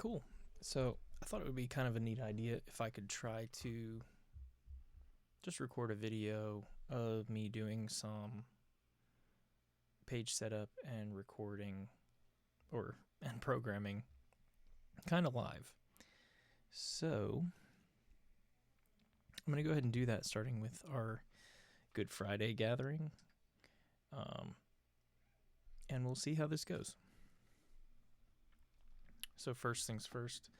Cool. So I thought it would be kind of a neat idea if I could try to just record a video of me doing some page setup and recording and programming kind of live. So I'm going to go ahead and do that starting with our Good Friday gathering. And we'll see how this goes. So first things first,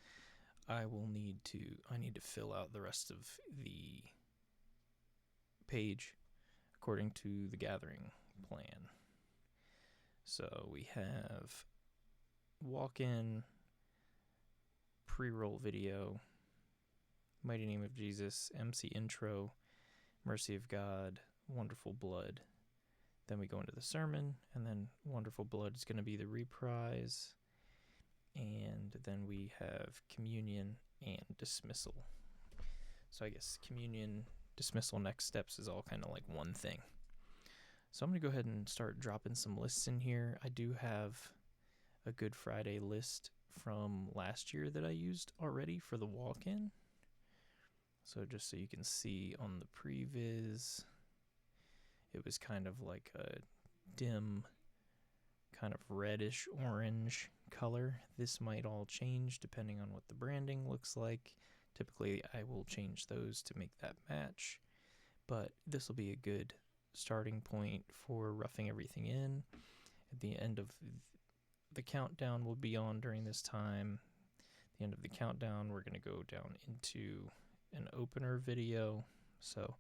I need to fill out the rest of the page according to the gathering plan. So we have walk-in, pre-roll video, Mighty Name of Jesus, MC intro, Mercy of God, Wonderful Blood. Then we go into the sermon, and then Wonderful Blood is going to be the reprise. And then we have communion and dismissal. So I guess communion, dismissal, next steps is all kind of like one thing. So I'm going to go ahead and start dropping some lists in here. I do have a Good Friday list from last year that I used already for the walk-in. So just so you can see on the previs, it was kind of like a dim, kind of reddish orange color. This might all change depending on what the branding looks like. Typically, I will change those to make that match, but this will be a good starting point for roughing everything in. At the end of the countdown will be on during this time. At the end of the countdown, we're going to go down into an opener video. So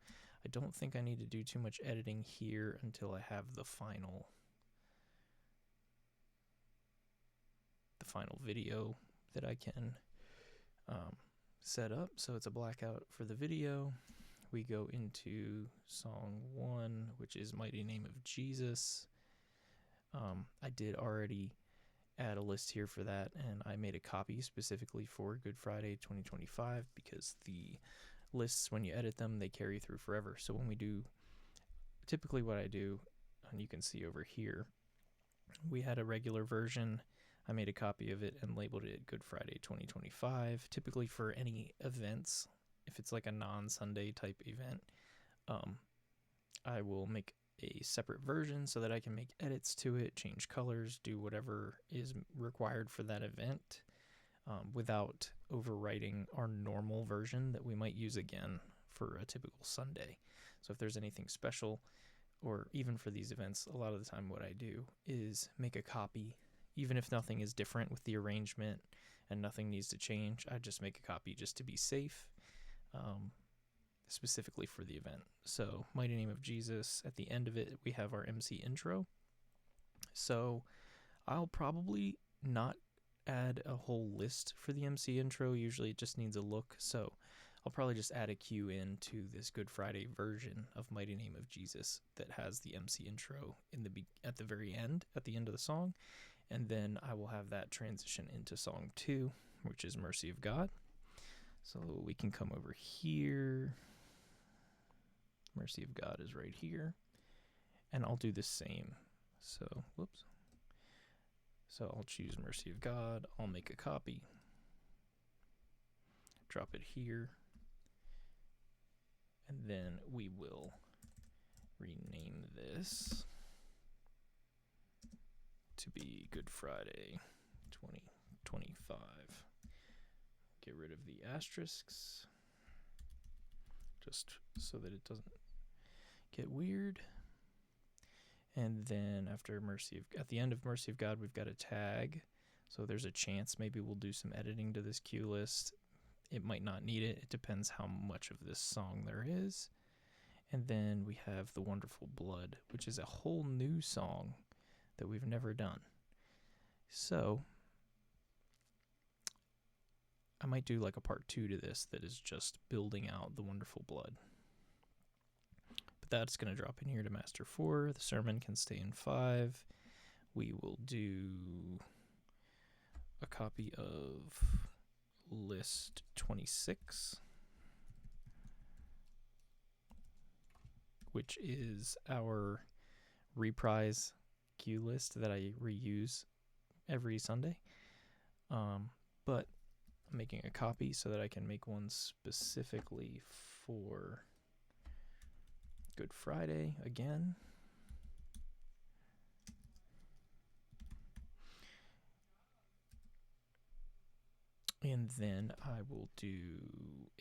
I don't think I need to do too much editing here until I have the final video that I can set up. So it's a blackout for the video. We go into song 1, which is Mighty Name of Jesus. I did already add a list here for that, and I made a copy specifically for Good Friday 2025 because the lists, when you edit them, they carry through forever. So when we do, typically what I do, and you can see over here, we had a regular version. I made a copy of it and labeled it Good Friday 2025. Typically for any events, if it's like a non-Sunday type event, I will make a separate version so that I can make edits to it, change colors, do whatever is required for that event, without overwriting our normal version that we might use again for a typical Sunday. So if there's anything special, or even for these events, a lot of the time what I do is make a copy. Even if nothing is different with the arrangement and nothing needs to change, I just make a copy just to be safe, specifically for the event. So Mighty Name of Jesus, at the end of it, we have our MC intro. So I'll probably not add a whole list for the MC intro. Usually it just needs a look. So I'll probably just add a cue into this Good Friday version of Mighty Name of Jesus that has the MC intro at the very end, at the end of the song. And then I will have that transition into song 2, which is Mercy of God. So we can come over here. Mercy of God is right here. And I'll do the same. So, whoops. So I'll choose Mercy of God. I'll make a copy. Drop it here. And then we will rename this to be Good Friday 2025. Get rid of the asterisks just so that it doesn't get weird. And then at the end of Mercy of God, we've got a tag. So there's a chance maybe we'll do some editing to this cue list. It might not need it. It depends how much of this song there is. And then we have the Wonderful Blood, which is a whole new song that we've never done. So I might do like a part 2 to this that is just building out the Wonderful Blood. But that's going to drop in here to master 4. The sermon can stay in 5. We will do a copy of list 26, which is our reprise cue list that I reuse every Sunday. but I'm making a copy so that I can make one specifically for Good Friday again. And then I will do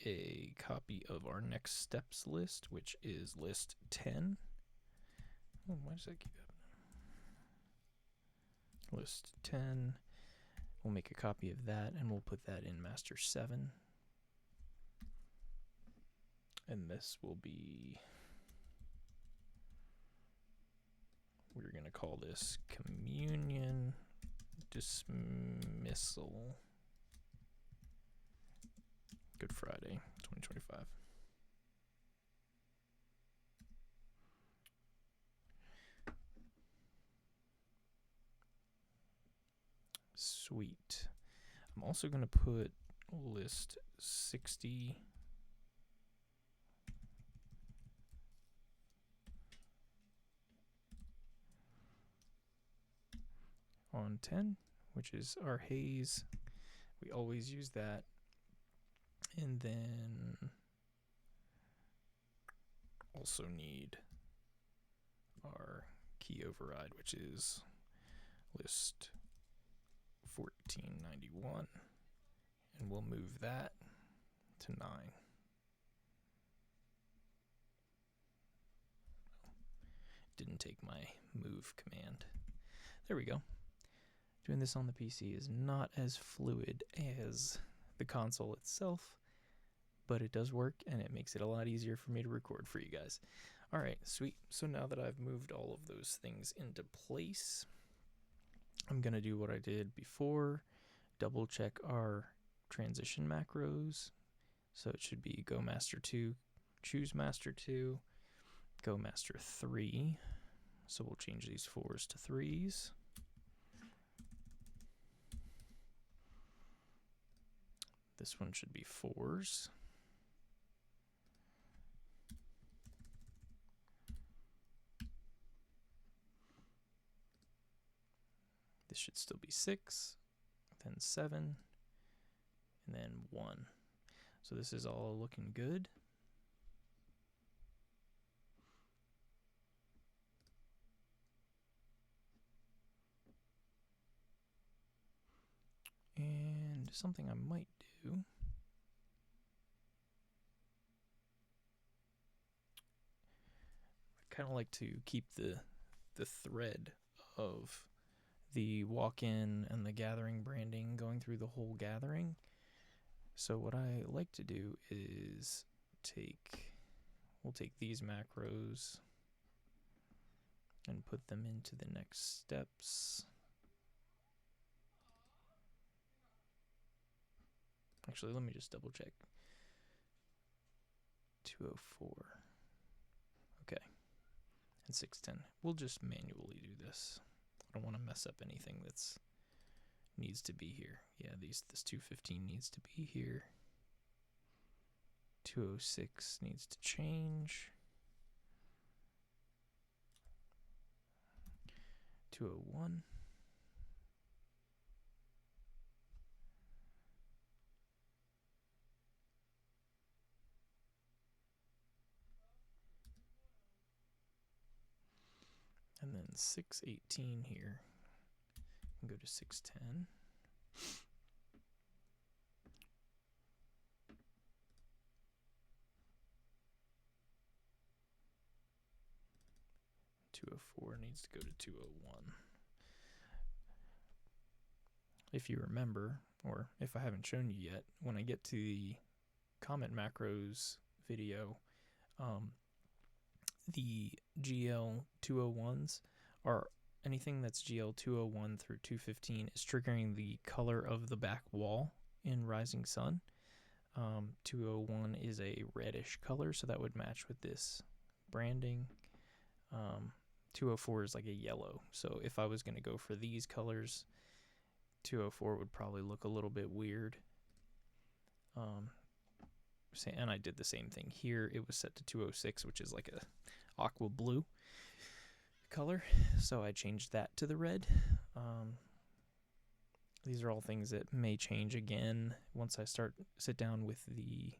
a copy of our next steps list, which is list 10. Oh, why does that keep happening? List 10. We'll make a copy of that and we'll put that in master 7. And this will be, we're going to call this communion dismissal Good Friday 2025. Sweet. I'm also going to put list 60 on 10, which is our haze. We always use that. And then also need our key override, which is list 1491. And we'll move that to 9. Didn't take my move command. There we go. Doing this on the PC is not as fluid as the console itself, but it does work and it makes it a lot easier for me to record for you guys. All right, sweet. So now that I've moved all of those things into place, I'm going to do what I did before, double check our transition macros. So it should be go master 2, choose master 2, go master 3. So we'll change these 4s to 3s. This one should be 4s. This should still be 6, then 7, and then 1. So this is all looking good. And something I might do, I kind of like to keep the thread of the walk-in and the gathering branding going through the whole gathering. So what I like to do is we'll take these macros and put them into the next steps. Actually, let me just double check. 204. Okay. And 610. We'll just manually do this. I don't want to mess up anything that's needs to be here. Yeah, this 215 needs to be here. 206 needs to change. 201. And then 618 here. And go to 610. Needs to go to 201. If you remember, or if I haven't shown you yet, when I get to the comment macros video, the GL 201s are anything that's GL 201 through 215 is triggering the color of the back wall in Rising Sun. 201 is a reddish color, so that would match with this branding. 204 is like a yellow, so if I was going to go for these colors, 204 would probably look a little bit weird. And I did the same thing here. It was set to 206, which is like a aqua blue color, so I changed that to the red. These are all things that may change again once I sit down with the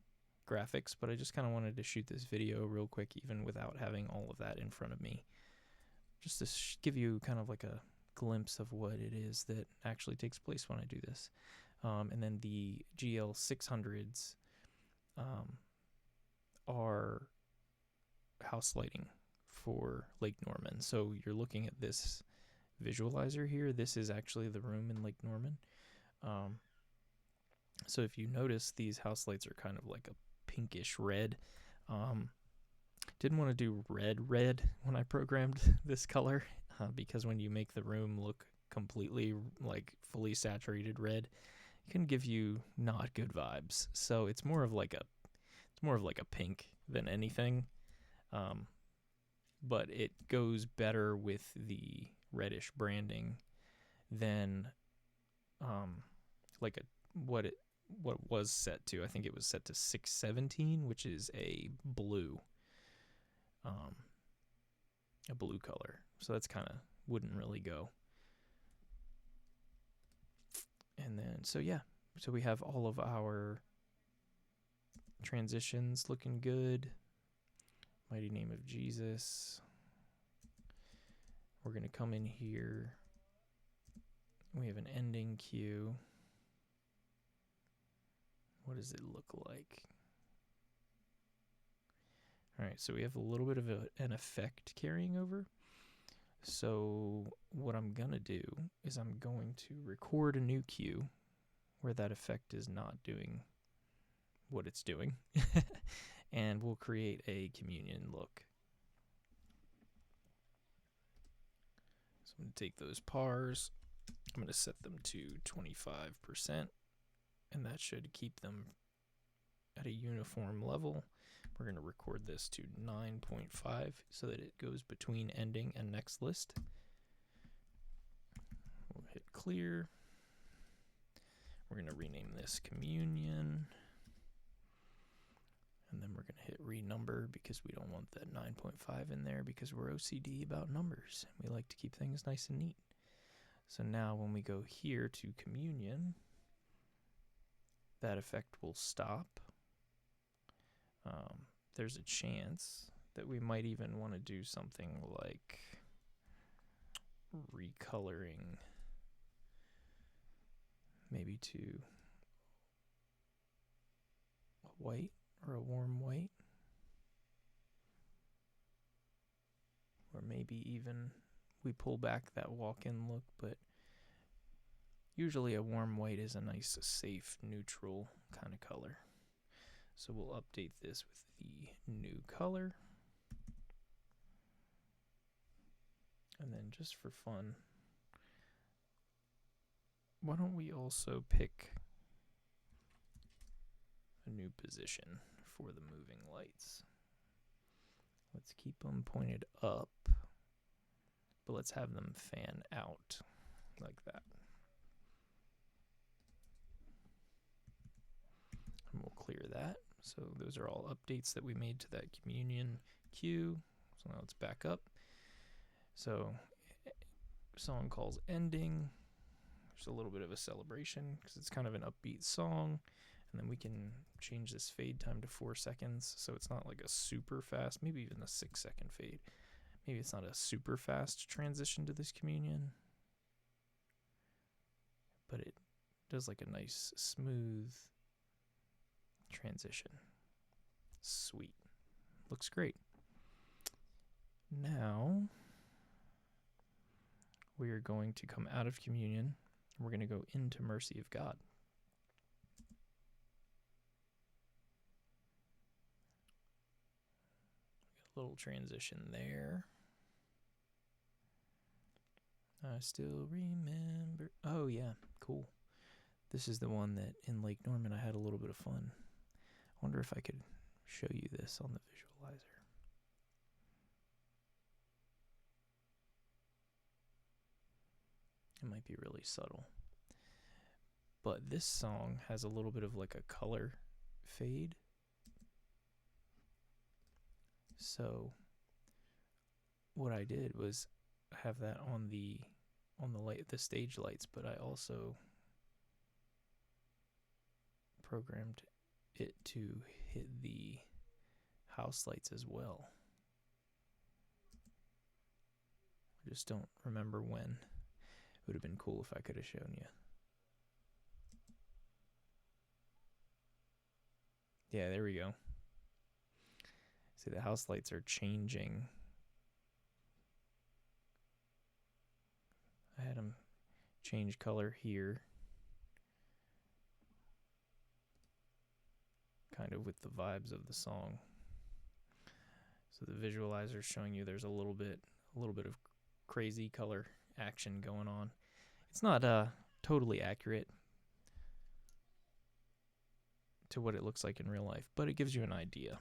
graphics, but I just kind of wanted to shoot this video real quick, even without having all of that in front of me, just to give you kind of like a glimpse of what it is that actually takes place when I do this. And then the GL600s are house lighting for Lake Norman. So you're looking at this visualizer here. This is actually the room in Lake Norman. So if you notice, these house lights are kind of like a pinkish red. Didn't want to do red when I programmed this color, because when you make the room look completely like fully saturated red, it can give you not good vibes. So it's more of like a pink than anything. But it goes better with the reddish branding than like what was set to. I think it was set to 617, which is a blue color. So that's kind of wouldn't really go. And then so we have all of our transitions looking good. Mighty name of Jesus. We're going to come in here. We have an ending cue. What does it look like? All right, so we have a little bit of an effect carrying over. So what I'm going to do is I'm going to record a new cue where that effect is not doing what it's doing. And we'll create a communion look. So I'm going to take those pars. I'm going to set them to 25%. And that should keep them at a uniform level. We're going to record this to 9.5 so that it goes between ending and next list. We'll hit clear. We're going to rename this communion. And then we're going to hit renumber because we don't want that 9.5 in there because we're OCD about numbers. We like to keep things nice and neat. So now when we go here to communion, that effect will stop. There's a chance that we might even want to do something like recoloring, maybe to a white or a warm white, or maybe even we pull back that walk-in look, but usually a warm white is a nice, safe, neutral kind of color. So we'll update this with the new color. And then just for fun, why don't we also pick a new position for the moving lights? Let's keep them pointed up, but let's have them fan out like that. And we'll clear that. So those are all updates that we made to that communion cue. So now let's back up. So song calls ending. There's a little bit of a celebration because it's kind of an upbeat song. And then we can change this fade time to 4 seconds. So it's not like a super fast, maybe even a 6-second fade. Maybe it's not a super fast transition to this communion, but it does like a nice smooth transition. Sweet. Looks great. Now we are going to come out of communion. We're going to go into Mercy of God. A little transition there. I still remember. Oh yeah, cool. This is the one that in Lake Norman I had a little bit of fun. I wonder if I could show you this on the visualizer. It might be really subtle. But this song has a little bit of like a color fade. So what I did was have that on the stage lights, but I also programmed it to hit the house lights as well. I just don't remember when. It would have been cool if I could have shown you. Yeah, there we go. See, the house lights are changing. I had them change color here, kind of with the vibes of the song. So the visualizer is showing you there's a little bit of crazy color action going on. It's not totally accurate to what it looks like in real life, but it gives you an idea.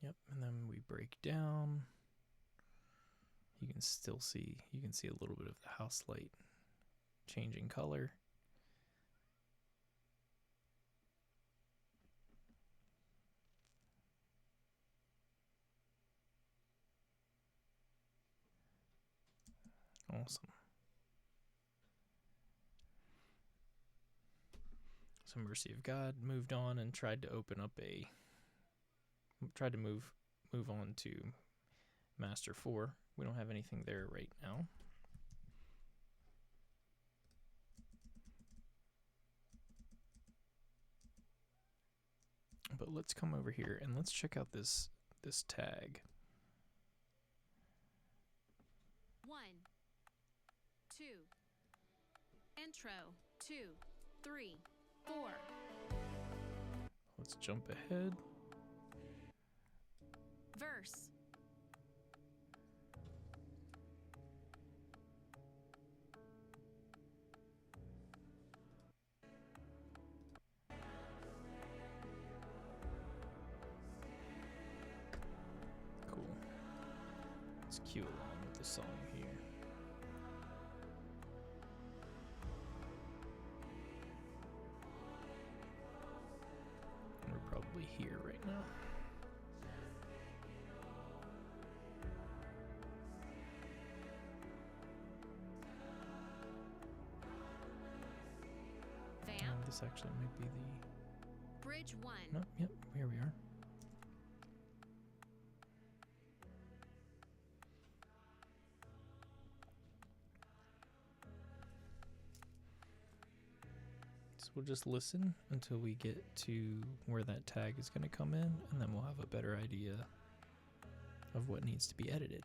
Yep, and then we break down. You can still see, you can see a little bit of the house light changing color. Awesome. So Mercy of God moved on and tried to move on to Master 4. We don't have anything there right now. But let's come over here and let's check out this tag. 1, 2, intro, 2, 3, 4. Let's jump ahead. Verse. Cool. Let's cue along with the song here. And we're probably here right now. This actually might be the Bridge 1. No, yep, here we are. So we'll just listen until we get to where that tag is going to come in, and then we'll have a better idea of what needs to be edited.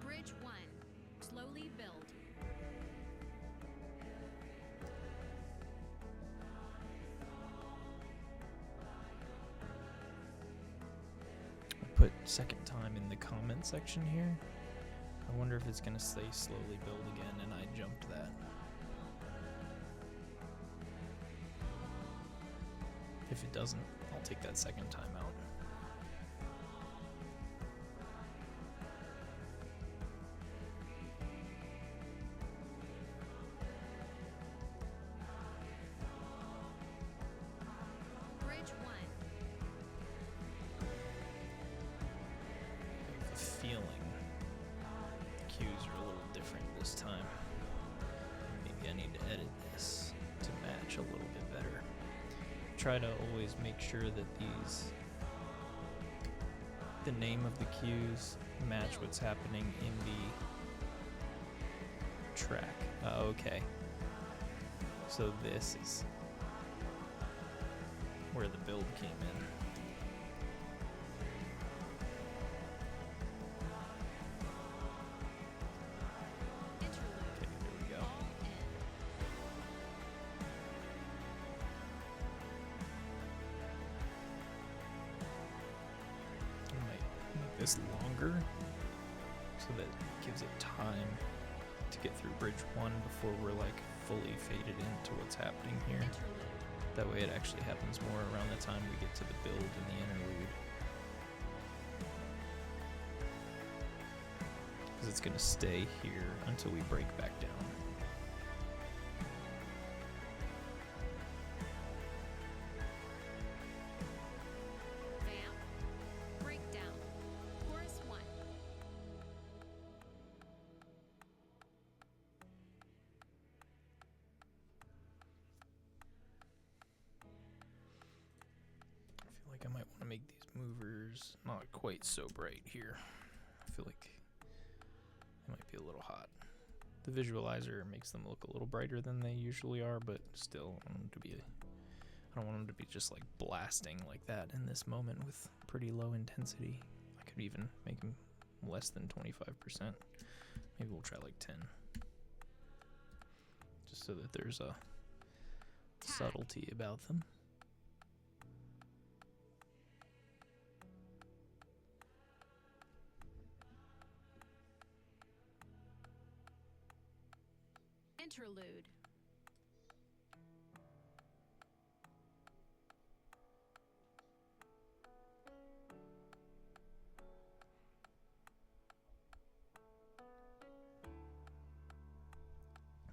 Bridge 1. Slowly build. I put second time in the comment section here. I wonder if it's going to say slowly build again, and I jumped that. If it doesn't, I'll take that second time out. Bridge 1. I have a feeling the cues are a little different this time. Maybe I need to edit this to match a little bit better. Try to always make sure that the name of the cues match what's happening in the track. Okay. So this is where the build came in. Interlude. Okay, there we go. All in. I might make this longer so that it gives it time to get through bridge 1 before we're like fully faded into what's happening here. Interlude. That way it actually happens more around the time we get to the build and the interlude. Because it's going to stay here until we break back down. Vamp. Breakdown. Chorus 1. I feel like I might want to make these movers not quite so bright here. I feel like they might be a little hot. The visualizer makes them look a little brighter than they usually are, but still, I don't want them to be just like blasting like that in this moment with pretty low intensity. I could even make them less than 25%. Maybe we'll try like 10. Just so that there's a subtlety about them. Interlude.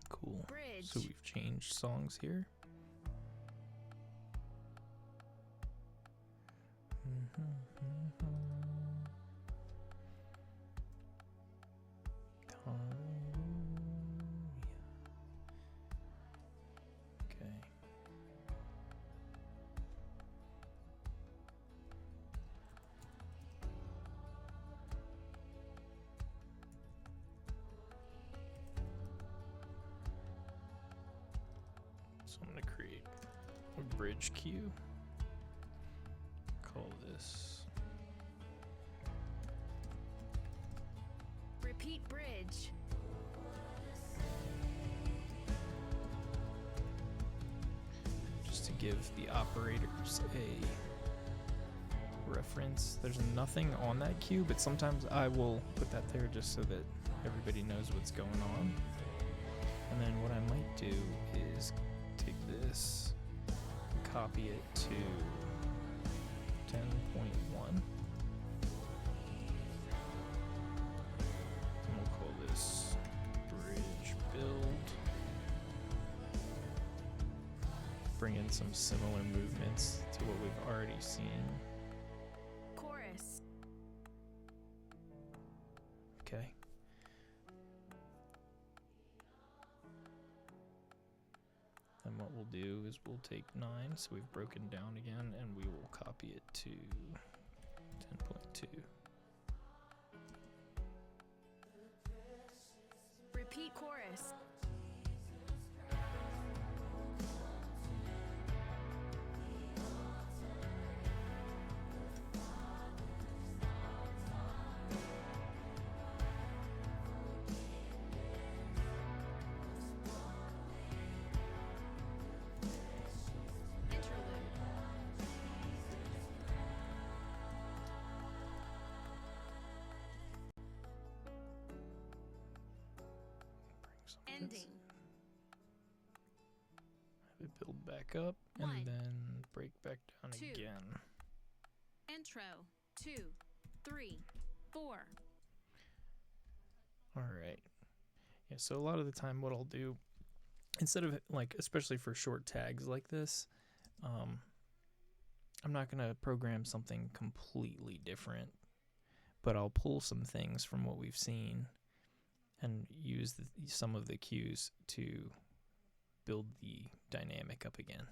Cool. Bridge. So we've changed songs here. Okay. So I'm going to create a bridge cue. Call this Repeat bridge. just to give the operators a reference. There's nothing on that cue, but sometimes I will put that there just so that everybody knows what's going on. And then what I might do is take this, copy it to 10.1. And we'll call this bridge build. Bring in some similar movements to what we've already seen. Chorus. Okay. And what we'll do is we'll take 9, so we've broken down again, and we will copy it to 10.2. Repeat chorus. Interlude. Bring some of this. Ending. Have it build back up, One, and then break back down two. again. Intro. 2, 3, 4. Alright. Yeah, so a lot of the time what I'll do, instead of, like, especially for short tags like this, I'm not going to program something completely different, but I'll pull some things from what we've seen and use some of the cues to build the dynamic up again.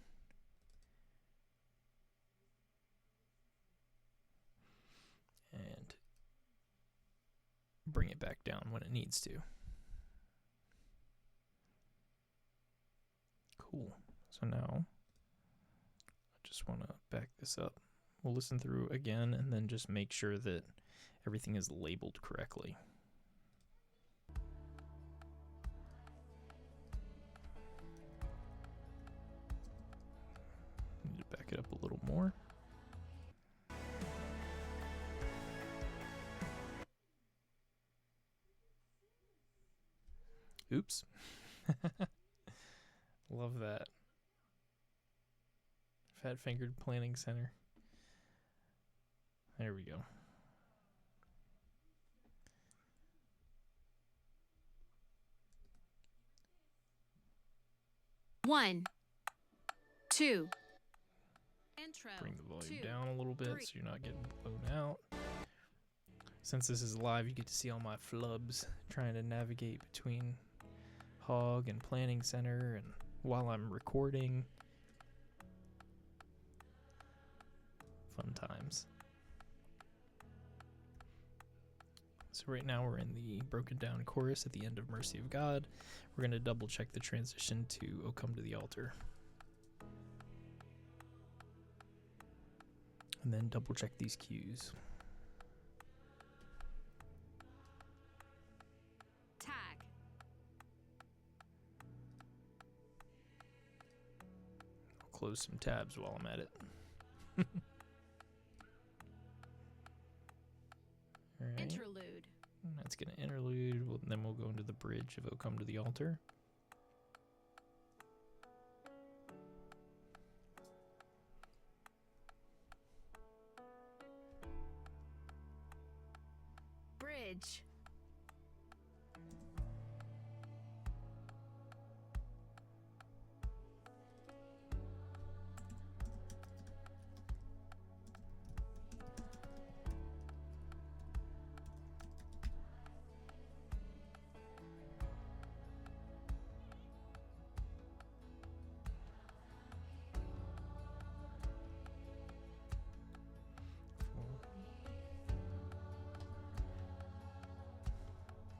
And bring it back down when it needs to. Cool. So now I just want to back this up. We'll listen through again and then just make sure that everything is labeled correctly. Need to back it up a little more. Oops. Love that. Fat Fingered Planning Center. There we go. One, two. Intro. Bring the volume 2, down a little bit 3. so you're not getting blown out. Since this is live, you get to see all my flubs trying to navigate between Hog and Planning Center and while I'm recording. Fun times. So right now we're in the broken down chorus at the end of Mercy of God. We're going to double check the transition to O Come to the Altar. And then double check these cues. Tag. I'll close some tabs while I'm at it. Alright, Interlude. that's going to interlude. Then we'll go into the bridge of O Come to the Altar. Bridge.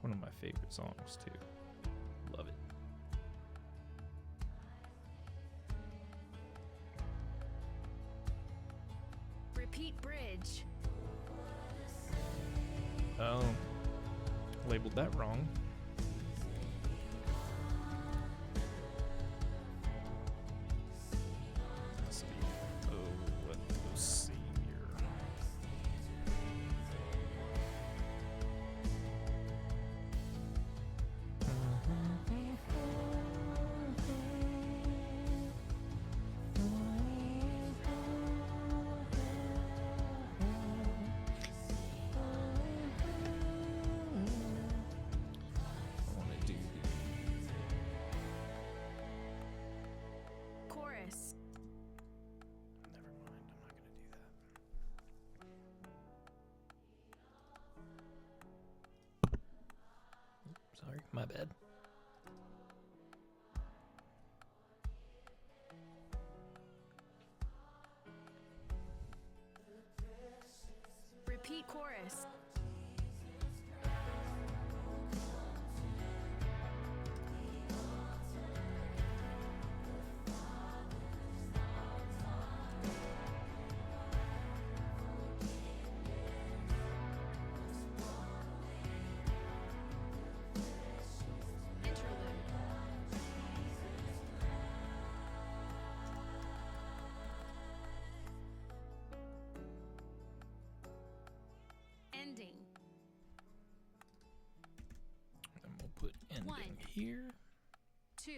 One of my favorite songs, too. Love it. Repeat bridge. Oh, labeled that wrong. Let's see. Oh, let's see here. I want to do Chorus. Never mind, I'm not going to do that. Sorry, my bad. Repeat chorus. Interlude. Ending. Then we'll put ending 1. here. 2.